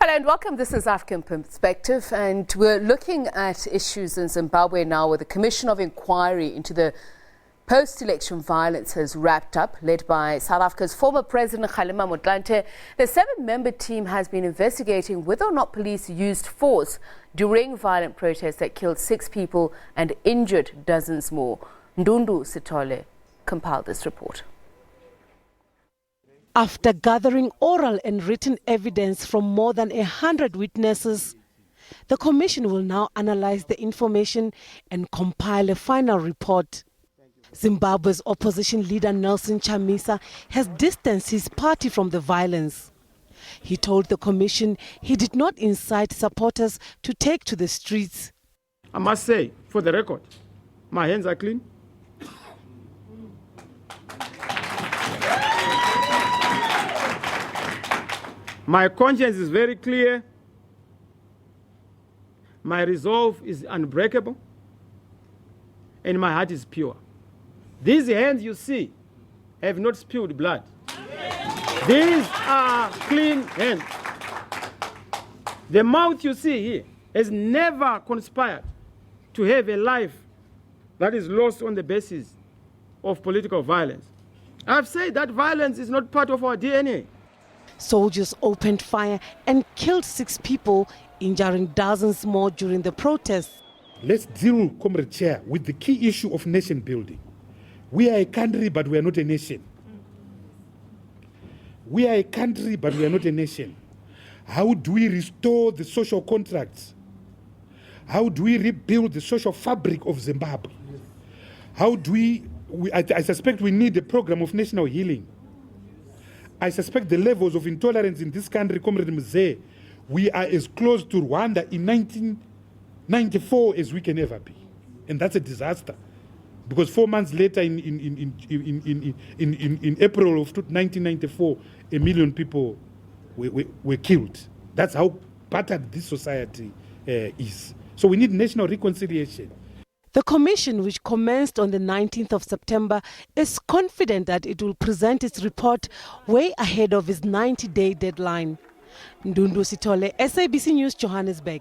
Hello and welcome. This is African Perspective, and we're looking at issues in Zimbabwe now, where the Commission of Inquiry into the post-election violence has wrapped up, led by South Africa's former President Kgalema Motlanthe. The 7-member team has been investigating whether or not police used force during violent protests that killed 6 people and injured dozens more. Ndundu Sithole compiled this report. After gathering oral and written evidence from more than 100 witnesses, the Commission will now analyze the information and compile a final report. Zimbabwe's opposition leader Nelson Chamisa has distanced his party from the violence. He told the Commission he did not incite supporters to take to the streets. I must say, for the record, my hands are clean. My conscience is very clear. My resolve is unbreakable. And my heart is pure. These hands you see have not spilled blood. These are clean hands. The mouth you see here has never conspired to have a life that is lost on the basis of political violence. I've said that violence is not part of our DNA. Soldiers opened fire and killed 6 people, injuring dozens more during the protests. Let's deal, Comrade Chair, with the key issue of nation building. We are a country, but we are not a nation. We are a country, but we are not a nation. How do we restore the social contracts? How do we rebuild the social fabric of Zimbabwe? How do I suspect we need a program of national healing. I suspect the levels of intolerance in this country, Comrade Mzee, we are as close to Rwanda in 1994 as we can ever be. And that's a disaster. Because 4 months later, in April of 1994, 1 million people were killed. That's how battered this society is. So we need national reconciliation. The Commission, which commenced on the 19th of September, is confident that it will present its report way ahead of its 90-day deadline. Ndundu Sithole, SABC News, Johannesburg.